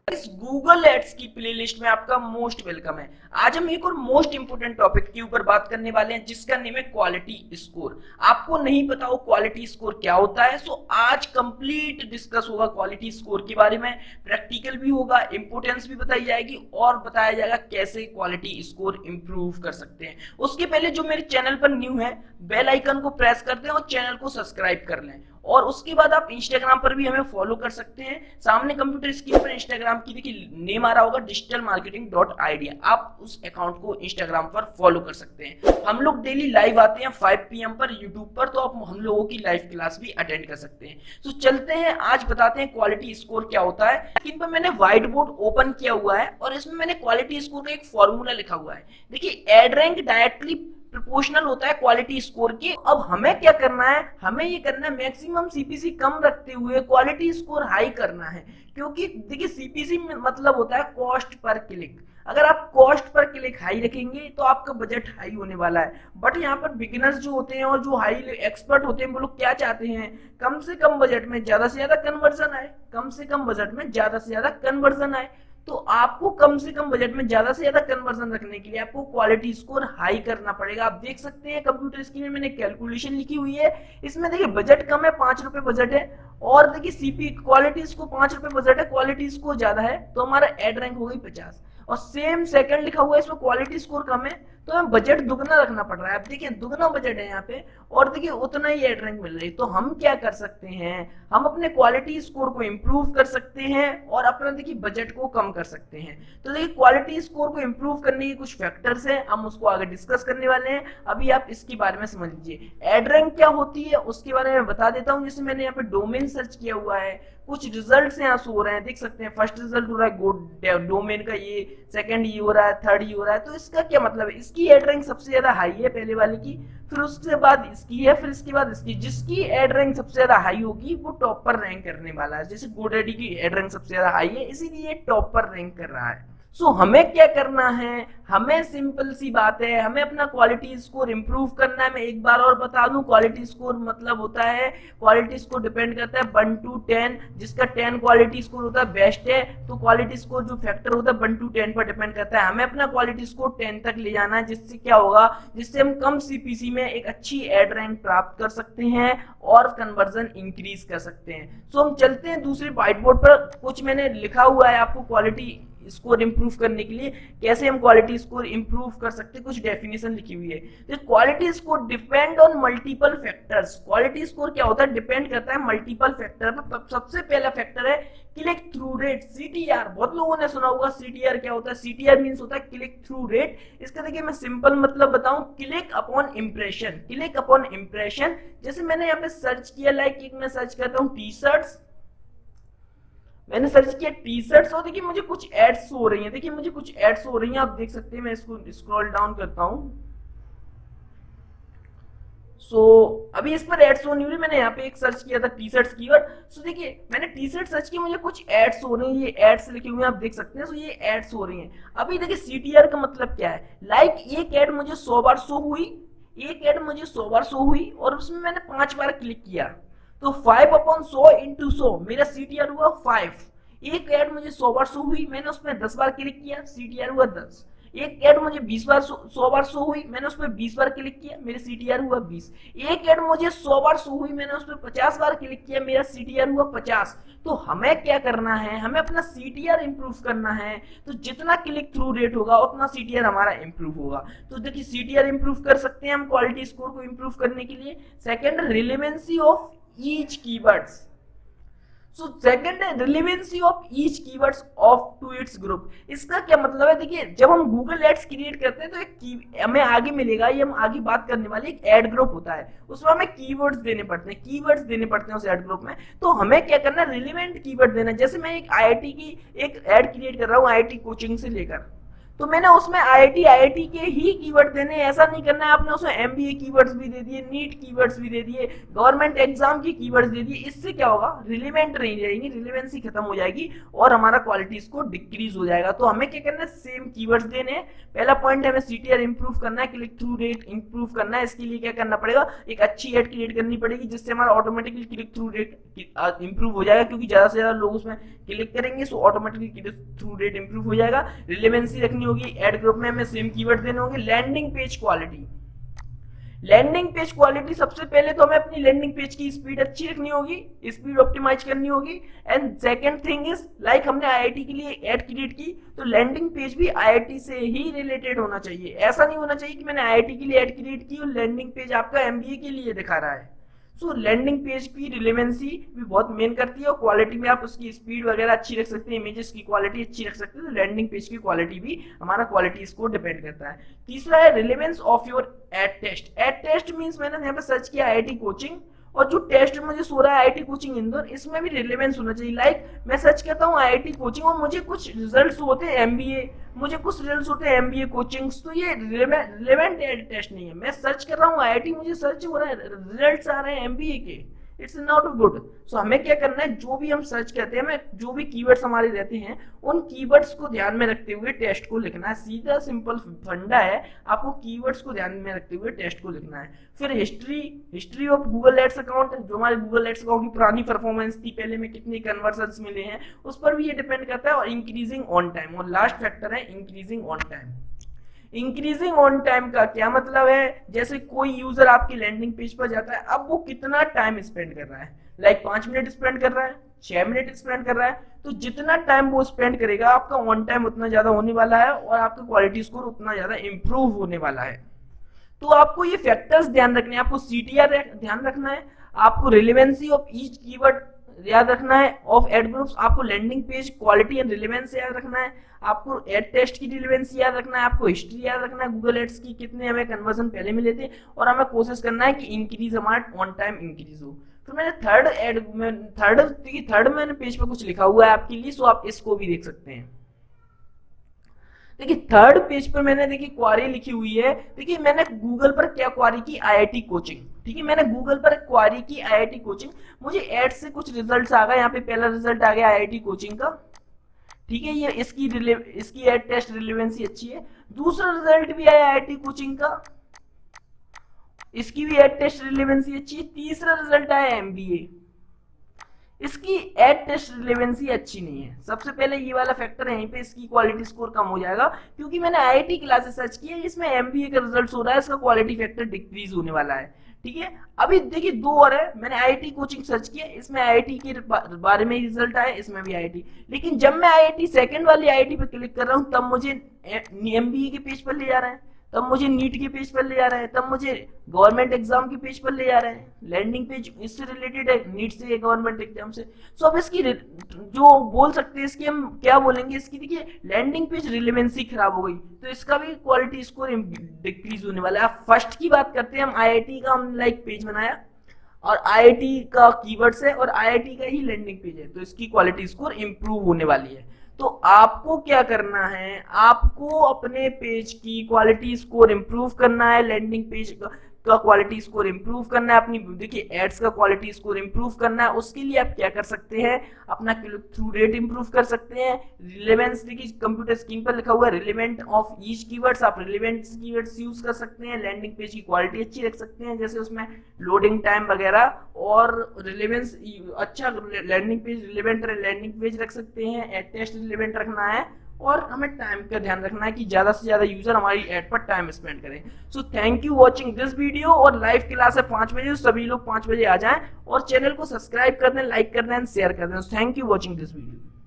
इस Google ads की playlist में आपका मोस्ट वेलकम है। आज हम एक और मोस्ट इंपोर्टेंट टॉपिक के ऊपर बात करने वाले हैं जिसका नेम है क्वालिटी स्कोर। आपको नहीं पता हो क्वालिटी स्कोर क्या होता है, सो आज कंप्लीट डिस्कस होगा क्वालिटी स्कोर के बारे में। प्रैक्टिकल भी होगा, इंपोर्टेंस भी बताई जाएगी और बताया जाएगा कैसे क्वालिटी स्कोर इंप्रूव कर सकते हैं। उसके पहले जो मेरे चैनल पर न्यू है, बेल आइकन को प्रेस कर दें और चैनल को सब्सक्राइब कर लें। और उसके बाद आप इंस्टाग्राम पर भी हमें फॉलो कर सकते हैं। सामने कंप्यूटर स्क्रीन पर इंस्टाग्राम की देखिए नेम आ रहा होगा digitalmarketing.idea। आप उस अकाउंट को इंस्टाग्राम पर फॉलो कर सकते हैं। हम लोग डेली लाइव आते हैं 5 PM पर यूट्यूब पर, तो आप हम लोगों की लाइव क्लास भी अटेंड कर सकते हैं। तो चलते हैं, आज बताते हैं क्वालिटी स्कोर क्या होता है। स्क्रीन पर मैंने व्हाइट बोर्ड ओपन किया हुआ है और इसमें मैंने क्वालिटी स्कोर का एक फॉर्मूला लिखा हुआ है। देखिए, एड रैंक डायरेक्टली प्रोपोर्शनल होता है क्वालिटी स्कोर के। अब हमें क्या करना है, हमें ये करना है मैक्सिमम सीपीसी कम रखते हुए क्वालिटी स्कोर हाई करना है। क्योंकि देखिए सीपीसी मतलब होता है कॉस्ट पर क्लिक। अगर आप कॉस्ट पर क्लिक हाई रखेंगे तो आपका बजट हाई होने वाला है। बट यहाँ पर बिगिनर्स जो होते हैं और जो हाई एक्सपर्ट होते हैं वो लोग क्या चाहते हैं, कम से कम बजट में ज्यादा से ज्यादा कन्वर्जन आए, कम से कम बजट में ज्यादा से ज्यादा कन्वर्जन आए। तो आपको कम से कम बजट में ज्यादा से ज्यादा कन्वर्जन रखने के लिए आपको क्वालिटी स्कोर हाई करना पड़ेगा। आप देख सकते हैं कंप्यूटर स्क्रीन में मैंने कैलकुलेशन लिखी हुई है। इसमें देखिए बजट कम है, 5 रुपए बजट है, और देखिए सीपी क्वालिटी स्कोर 5 रुपए बजट है, क्वालिटी स्कोर ज्यादा है, तो हमारा एड रैंक हो गई 50। और सेम सेकंड लिखा हुआ है, इसमें क्वालिटी स्कोर कम है तो हमें बजट दुगना रखना पड़ रहा है। अब देखिए दुगना बजट है यहाँ पे और देखिए उतना ही एड रैंक मिल रही है। तो हम क्या कर सकते हैं, हम अपने क्वालिटी स्कोर को इंप्रूव कर सकते हैं और अपना देखिए बजट को कम कर सकते हैं। तो देखिए क्वालिटी स्कोर को इंप्रूव करने के कुछ फैक्टर्स हैं, हम उसको आगे डिस्कस करने वाले हैं। अभी आप इसके बारे में समझ लीजिए। एड रैंक क्या होती है उसके बारे में बता देता हूँ। जैसे मैंने यहाँ पे डोमेन सर्च किया हुआ है, कुछ रिजल्ट्स यहाँ शो हो रहे हैं, देख सकते हैं। फर्स्ट रिजल्ट हो रहा है डोमेन का, ये सेकंड ये हो रहा है, थर्ड ये हो रहा है। तो इसका क्या मतलब है, इसकी एड रैंक सबसे ज्यादा हाई है पहले वाले की, फिर उसके बाद इसकी है, फिर इसके बाद इसकी। जिसकी एड रैंक सबसे ज्यादा हाई होगी वो टॉप पर रैंक करने वाला है। जैसे GoDaddy की एड रैंक सबसे ज्यादा हाई है, इसीलिए टॉप पर रैंक कर रहा है। सो हमें क्या करना है, हमें सिंपल सी बात है, हमें अपना क्वालिटी स्कोर इंप्रूव करना है। मैं एक बार और बता दूं, क्वालिटी स्कोर मतलब होता है, क्वालिटी स्कोर डिपेंड करता है 1 to 10। जिसका 10 क्वालिटी स्कोर होता है बेस्ट है, तो क्वालिटी स्कोर जो फैक्टर होता है 1 to 10 पर डिपेंड करता है। हमें अपना क्वालिटी स्कोर 10 तक ले जाना है, जिससे क्या होगा, जिससे हम कम सीपीसी में एक अच्छी एड रैंक प्राप्त कर सकते हैं और कन्वर्जन इंक्रीज कर सकते हैं। सो हम चलते हैं दूसरे व्हाइट बोर्ड पर। कुछ मैंने लिखा हुआ है आपको क्वालिटी स्कोर इंप्रूव करने के लिए, कैसे हम क्वालिटी स्कोर इंप्रूव कर सकते हैं, कुछ डेफिनेशन लिखी हुई है। तो quality score depend on multiple factors. Quality score क्या होता है, डिपेंड करता है मल्टीपल फैक्टर पर। सबसे पहला फैक्टर है क्लिक थ्रू रेट, सीटीआर। बहुत लोगों ने सुना होगा सीटीआर क्या होता है। सीटीआर मींस होता है क्लिक थ्रू रेट। इसका देखिए मैं सिंपल मतलब बताऊं, click upon impression. Click upon impression, जैसे मैंने यहाँ पे सर्च किया, लाइक एक मैं सर्च करता हूँ टी शर्ट्स, मैंने सर्च किया टी शर्ट्स और देखिए मुझे कुछ एड्स हो रही हैं। देखिए मुझे कुछ एड्स हो रही हैं, आप देख सकते हैं। मैं इसको स्क्रॉल डाउन करता हूं। सो अभी इस पर एड्स होनी हो रही। मैंने यहाँ पे एक सर्च किया था टी शर्ट्स कीवर्ड। सो देखिए मैंने टी शर्ट सर्च किया, मुझे कुछ एड्स हो रही हैं, ये एड्स लिखे हुए हैं, आप देख सकते हैं। सो ये एड्स हो रही हैं। अभी देखिए सीटीआर का मतलब क्या है, लाइक एक एड मुझे 100 बार शो हुई, एक एड मुझे 100 बार शो हुई और उसमें मैंने 5 बार क्लिक किया, तो 5/100 into 100 मेरा सीटीआर हुआ 5। एक एड मुझे 100 बार शो हुई, मैंने उसमें 10 बार क्लिक किया, सीटीआर हुआ 10। एक एड मुझे 20 बार 100 बार शो हुई, मैंने उसमें 20 बार क्लिक किया, मेरे सीटीआर हुआ 20। एक एड मुझे 100 बार शो हुई, मैंने उसमें 50 बार क्लिक किया, मेरा सीटीआर हुआ 50। तो हमें क्या करना है, हमें अपना सीटीआर इंप्रूव करना है। तो जितना क्लिक थ्रू रेट होगा उतना सीटीआर हमारा इंप्रूव होगा। तो देखिए सीटीआर इंप्रूव कर सकते हैं हम क्वालिटी स्कोर को इंप्रूव करने के लिए। Second, relevancy of each keywords. So second है relevancy of each keywords of to its group. इसका क्या मतलब है, देखिए जब हम गूगल एड्स क्रिएट करते हैं तो एक हमें आगे मिलेगा, ये हम आगे बात करने वाले, एक एड ग्रुप होता है, उसमें हमें कीवर्ड्स देने पड़ते हैं, कीवर्ड्स देने पड़ते हैं उस एड ग्रुप में। तो हमें क्या करना है, रिलेवेंट कीवर्ड देना है। जैसे मैं एक आईआईटी की एक एड क्रिएट कर रहा हूँ, आईआईटी कोचिंग से लेकर, तो मैंने उसमें आईआईटी के ही कीवर्ड देने, ऐसा नहीं करना है आपने उसमें एमबीए कीवर्ड्स भी दे दिए, नीट कीवर्ड्स भी दे दिए, गवर्नमेंट एग्जाम की कीवर्ड्स दे दिए। इससे क्या होगा, रिलेवेंट नहीं रहेंगी, रिलेवेंसी खत्म हो जाएगी और हमारा क्वालिटी स्कोर डिक्रीज हो जाएगा। तो हमें क्या करना है, सेम कीवर्ड्स देने हैं। पहला पॉइंट हमें सीटीआर इंप्रूव करना है, क्लिक थ्रू रेट इंप्रूव करना है। इसके लिए क्या करना पड़ेगा, एक अच्छी एड क्रिएट करनी पड़ेगी जिससे हमारा automatically click through rate improve हो जाएगा, क्योंकि ज्यादा से ज्यादा लोग उसमें क्लिक करेंगे, so automatically click through rate improve हो जाएगा। रिलेवेंसी रखनी होगी, एड ग्रुप में हमें सेम कीवर्ड देने होंगे। Landing page quality, landing page quality सबसे पहले तो हमें अपनी लैंडिंग पेज की स्पीड अच्छी रखनी होगी, स्पीड ऑप्टिमाइज करनी होगी। And second thing is like हमने आईआईटी के लिए ऐड क्रिएट की तो लैंडिंग पेज भी आईआईटी से ही रिलेटेड होना चाहिए। ऐसा नहीं होना चाहिए कि मैंने आईआईटी के लिए ऐड क्रिएट की और लैंडिंग पेज आपका एमबीए के लिए दिखा रहा है। सो लैंडिंग पेज की रिलेवेंसी भी बहुत मेन करती है और क्वालिटी में आप उसकी स्पीड वगैरह अच्छी रख सकते हैं, इमेजेस की क्वालिटी अच्छी रख सकते हैं। तो लैंडिंग पेज की क्वालिटी भी हमारा क्वालिटी स्कोर डिपेंड करता है। तीसरा है relevance of your ad test. Ad test means मैंने यहाँ पे सर्च किया आईआईटी कोचिंग और जो टेस्ट मुझे सो रहा है आईआईटी कोचिंग इंदौर, इसमें भी रिलेवेंस होना चाहिए। लाइक मैं सर्च करता हूँ आईआईटी कोचिंग और मुझे कुछ रिजल्ट्स होते हैं एमबीए, मुझे कुछ रिजल्ट्स होते हैं एमबीए कोचिंग्स, तो ये रिलेवेंट टेस्ट नहीं है। मैं सर्च कर रहा हूँ आईआईटी, मुझे सर्च हो रहा है, रिजल्ट्स आ रहे हैं एमबीए के, इट्स नॉट गुड। सो हमें क्या करना है, जो भी हम सर्च करते हैं, हमें जो भी कीवर्ड्स हमारे रहते हैं उन कीवर्ड्स को ध्यान में रखते हुए टेस्ट को लिखना है। सीधा सिंपल फंडा है, आपको कीवर्ड्स को ध्यान में रखते हुए टेस्ट को लिखना है। फिर history of Google ads account, जो हमारे गूगल एड्स अकाउंट की पुरानी परफॉर्मेंस थी, पहले में कितने कन्वर्जन्स मिले हैं, उस पर भी ये डिपेंड करता है। और इंक्रीजिंग ऑन टाइम, और लास्ट फैक्टर है increasing on time. Increasing on time का क्या मतलब है, जैसे कोई यूजर आपकी लैंडिंग पेज पर जाता है, अब वो कितना टाइम स्पेंड कर रहा है, लाइक 5 मिनट स्पेंड कर रहा है, 6 मिनट स्पेंड कर रहा है, तो जितना टाइम वो स्पेंड करेगा आपका ऑन टाइम उतना ज्यादा होने वाला है और आपका क्वालिटी स्कोर उतना ज्यादा इंप्रूव होने वाला है। तो आपको ये फैक्टर्स ध्यान रखने हैं, आपको सीटीआर ध्यान रखना है, आपको रिलेवेंसी ऑफ ईच कीवर्ड याद रखना है ऑफ एड ग्रुप्स, आपको landing page quality and relevance याद रखना है, आपको एड टेस्ट की रिलेवेंसी याद रखना है, आपको हिस्ट्री याद रखना है गूगल एड्स की, कितने हमें कन्वर्जन पहले मिले थे, और हमें कोशिश करना है कि इंक्रीज हमारा ऑन टाइम इंक्रीज हो। फिर मैंने थर्ड मैंने पेज पे कुछ लिखा हुआ है आपके लिए, सो आप इसको भी देख सकते हैं। देखिए थर्ड पेज पर मैंने देखिए क्वारी लिखी हुई है। देखिए मैंने गूगल पर क्या क्वारी की, आईआईटी कोचिंग, ठीक है, मैंने गूगल पर क्वारी की आईआईटी कोचिंग, मुझे एड से कुछ रिजल्ट्स आ गए। यहाँ पे पहला रिजल्ट आ गया आईआईटी कोचिंग का, ठीक है, ये इसकी एड टेस्ट रिलेवेंसी अच्छी है। दूसरा रिजल्ट भी आया आईआईटी कोचिंग का, इसकी भी एड टेस्ट रिलेवेंसी अच्छी है। तीसरा रिजल्ट आया एमबीए, इसकी एड टेस्ट रिलेवेंसी अच्छी नहीं है। सबसे पहले ये वाला फैक्टर है, यहीं पे इसकी क्वालिटी स्कोर कम हो जाएगा, क्योंकि मैंने आईआईटी क्लासेस सर्च की है, इसमें एमबीए का रिजल्ट हो रहा है, इसका क्वालिटी फैक्टर डिक्रीज होने वाला है, ठीक है। अभी देखिए दो और है, मैंने आईआईटी कोचिंग सर्च किया, इसमें आईआईटी के बारे में रिजल्ट आया, इसमें भी आईआईटी, लेकिन जब मैं आईआईटी सेकंड वाली आईआईटी पे क्लिक कर रहा हूँ तब मुझे एमबीए के पेज पर ले जा रहा है, तब मुझे नीट के पेज पर ले जा रहा है, तब मुझे गवर्नमेंट एग्जाम के पेज पर ले जा रहा है। लैंडिंग पेज इससे रिलेटेड है, नीट से, गवर्नमेंट एग्जाम से। सो अब इसकी जो बोल सकते हैं, इसकी हम क्या बोलेंगे, इसकी देखिए लैंडिंग पेज रिलेवेंसी खराब हो गई तो इसका भी क्वालिटी स्कोर डिक्रीज होने वाला है। फर्स्ट की बात करते हैं हम, आईआईटी का हम लाइक पेज बनाया और आईआईटी का कीवर्ड्स है और आईआईटी का ही लैंडिंग पेज है, तो इसकी क्वालिटी स्कोर इंप्रूव होने वाली है। तो आपको क्या करना है, आपको अपने पेज की क्वालिटी स्कोर इंप्रूव करना है, लैंडिंग पेज का क्वालिटी स्कोर इंप्रूव करना है, अपनी देखिए एड्स का क्वालिटी स्कोर इंप्रूव करना है। उसके लिए आप क्या कर सकते हैं, अपना क्लिक थ्रू रेट इंप्रूव कर सकते हैं। रिलेवेंस देखिए कंप्यूटर स्क्रीन पर लिखा हुआ है, रिलेवेंट ऑफ ईच कीवर्ड्स, आप रिलेवेंट कीवर्ड्स यूज कर सकते हैं। लैंडिंग पेज की क्वालिटी अच्छी रख सकते हैं, जैसे उसमें लोडिंग टाइम वगैरह, और रिलेवेंस अच्छा, landing page relevant landing page रख सकते हैं, एड टेस्ट रिलेवेंट रखना है, और हमें टाइम का ध्यान रखना है कि ज्यादा से ज्यादा यूजर हमारी एड पर टाइम स्पेंड करें। So thank you watching this video, और लाइव क्लास है 5 बजे, सभी लोग 5 बजे आ जाएं और चैनल को सब्सक्राइब कर दें, लाइक कर दें, शेयर कर दें। Thank you watching this video.